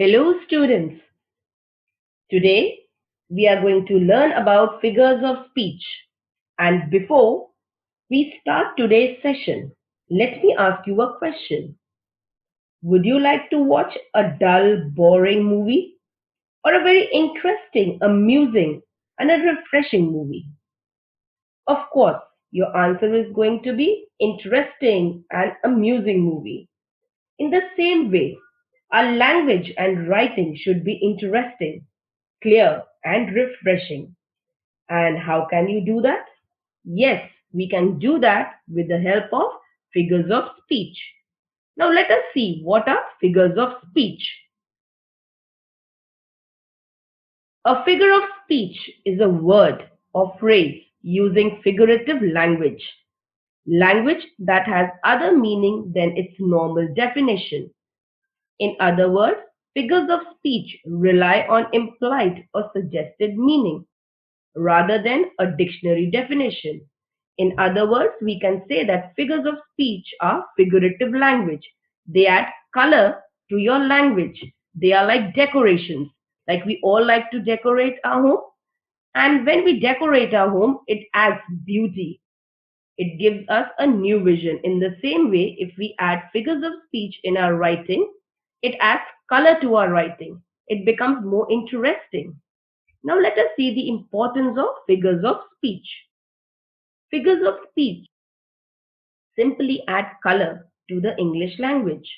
Hello students. Today we are going to learn about figures of speech. And before we start today's session, let me ask you a question. Would you like to watch a dull, boring movie or a very interesting, amusing and a refreshing movie? Of course, your answer is going to be interesting and amusing movie. In the same way, our language and writing should be interesting, clear, and refreshing. And how can you do that? Yes, we can do that with the help of figures of speech. Now let us see what are figures of speech. A figure of speech is a word or phrase using figurative language. Language that has other meaning than its normal definition. In other words, figures of speech rely on implied or suggested meaning rather than a dictionary definition. In other words, we can say that figures of speech are figurative language. They add color to your language. They are like decorations. Like we all like to decorate our home. And when we decorate our home, it adds beauty. It gives us a new vision. In the same way, if we add figures of speech in our writing, it adds color to our writing. It becomes more interesting. Now let us see the importance of figures of speech. Figures of speech simply add color to the English language.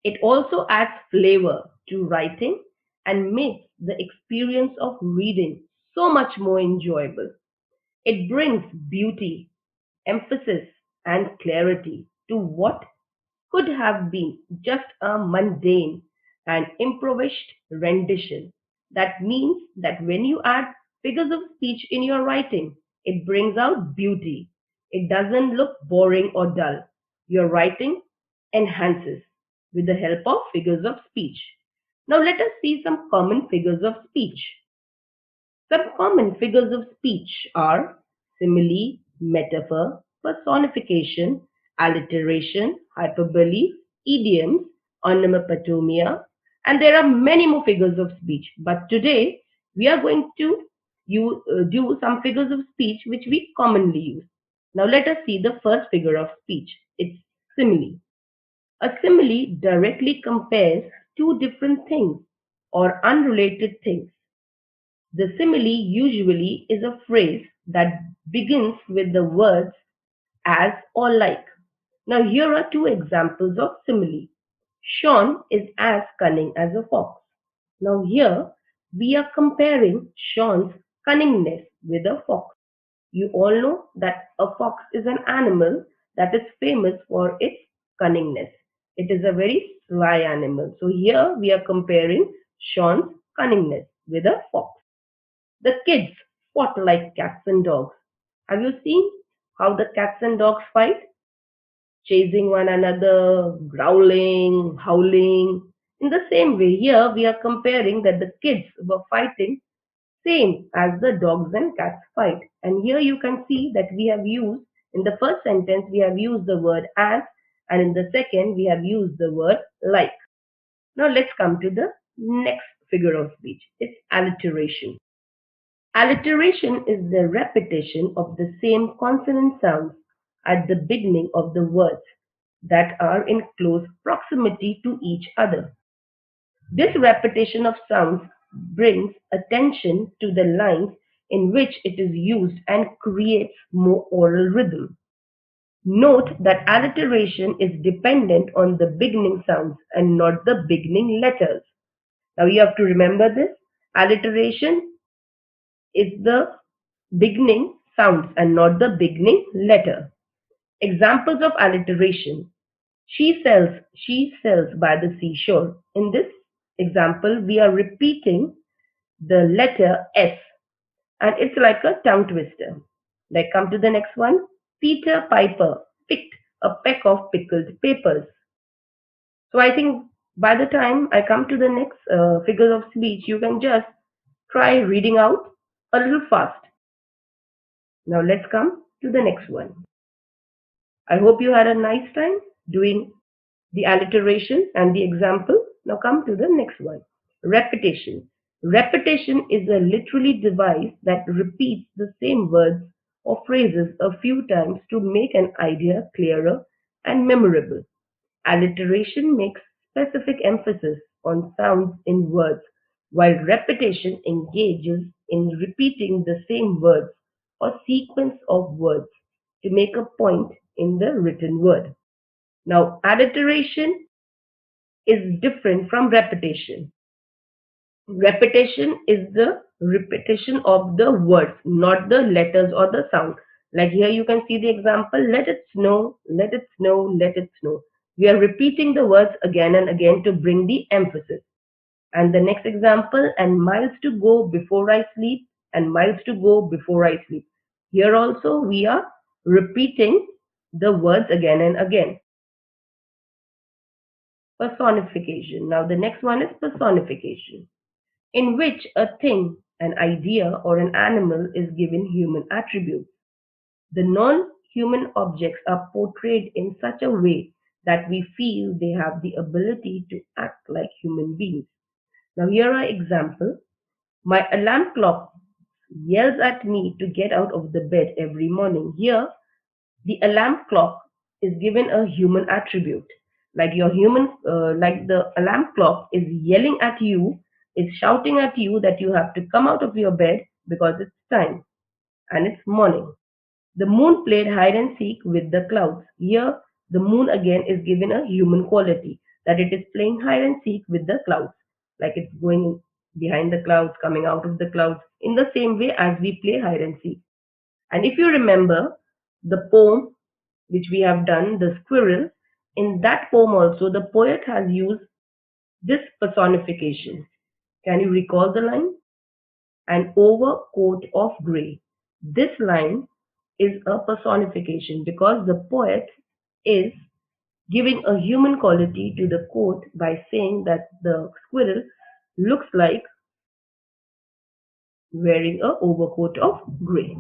It also adds flavor to writing and makes the experience of reading so much more enjoyable. It brings beauty, emphasis, and clarity to what could have been just a mundane and improvised rendition. That means that when you add figures of speech in your writing, it brings out beauty. It doesn't look boring or dull. Your writing enhances with the help of figures of speech. Now let us see some common figures of speech. Some common figures of speech are simile, metaphor, personification, alliteration, hyperbole, idioms, onomatopoeia, and there are many more figures of speech. But today we are going to do some figures of speech which we commonly use. Now let us see the first figure of speech. It's simile. A simile directly compares two different things or unrelated things. The simile usually is a phrase that begins with the words as or like. Now here are two examples of simile. Sean is as cunning as a fox. Now here we are comparing Sean's cunningness with a fox. You all know that a fox is an animal that is famous for its cunningness. It is a very sly animal. So here we are comparing Sean's cunningness with a fox. The kids fought like cats and dogs. Have you seen how the cats and dogs fight? Chasing one another, growling, howling. In the same way, here we are comparing that the kids were fighting same as the dogs and cats fight. And here you can see that we have used, in the first sentence, we have used the word as, and in the second, we have used the word like. Now let's come to the next figure of speech. It's alliteration. Alliteration is the repetition of the same consonant sounds at the beginning of the words that are in close proximity to each other. This repetition of sounds brings attention to the lines in which it is used and creates more oral rhythm. Note that alliteration is dependent on the beginning sounds and not the beginning letters. Now you have to remember this. Alliteration is the beginning sounds and not the beginning letter. Examples of alliteration. She sells by the seashore. In this example, we are repeating the letter S and it's like a tongue twister. Like come to the next one. Peter Piper picked a peck of pickled peppers. So I think by the time I come to the next figures of speech, you can just try reading out a little fast. Now let's come to the next one. I hope you had a nice time doing the alliteration and the example. Now come to the next one. Repetition. Repetition is a literary device that repeats the same words or phrases a few times to make an idea clearer and memorable. Alliteration makes specific emphasis on sounds in words, while repetition engages in repeating the same words or sequence of words to make a point in the written word. Now, alliteration is different from repetition. Repetition is the repetition of the words, not the letters or the sound. Like here you can see the example, let it snow, let it snow, let it snow. We are repeating the words again and again to bring the emphasis. And the next example, and miles to go before I sleep, and miles to go before I sleep. Here also we are repeating the words again and again. Personification. Now the next one is personification, in which a thing, an idea, or an animal is given human attributes. The non human objects are portrayed in such a way that we feel they have the ability to act like human beings. Now, here are examples. My alarm clock yells at me to get out of the bed every morning. Here, the alarm clock is given a human attribute. Like the alarm clock is yelling at you, is shouting at you that you have to come out of your bed because it's time and it's morning. The moon played hide and seek with the clouds. Here, the moon again is given a human quality, that it is playing hide and seek with the clouds, like it's going behind the clouds, coming out of the clouds, in the same way as we play hide and seek. And if you remember the poem which we have done, The Squirrel, in that poem also the poet has used this personification. Can you recall the line? An overcoat of grey. This line is a personification because the poet is giving a human quality to the coat by saying that the squirrel looks like wearing a overcoat of grey.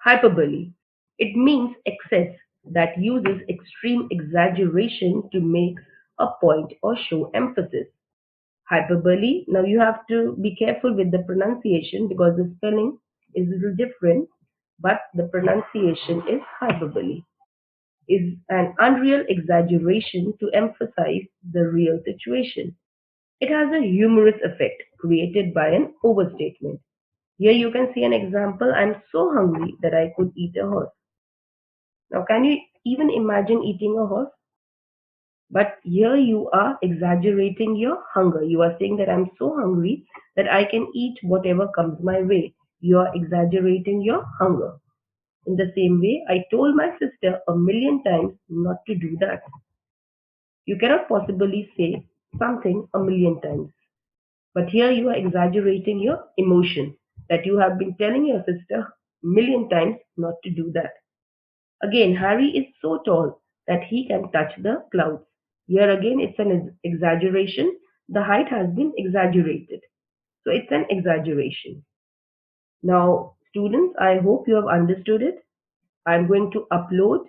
Hyperbole. It means excess that uses extreme exaggeration to make a point or show emphasis. Hyperbole. Now you have to be careful with the pronunciation because the spelling is a little different, but the pronunciation is hyperbole. Is an unreal exaggeration to emphasize the real situation. It has a humorous effect created by an overstatement. Here you can see an example. I'm so hungry that I could eat a horse. Now, can you even imagine eating a horse? But here you are exaggerating your hunger. You are saying that I'm so hungry that I can eat whatever comes my way. You are exaggerating your hunger. In the same way, I told my sister a million times not to do that. You cannot possibly say something a million times. But here you are exaggerating your emotion that you have been telling your sister a million times not to do that. Again, Harry is so tall that he can touch the clouds. Here again, it's an exaggeration. The height has been exaggerated. So it's an exaggeration. Now, students, I hope you have understood it. I'm going to upload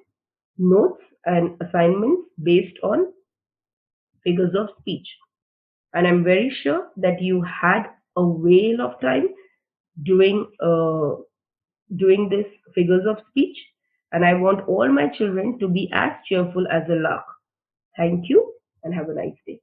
notes and assignments based on figures of speech. And I'm very sure that you had a whale of time doing doing this figures of speech. And I want all my children to be as cheerful as a lark. Thank you and have a nice day.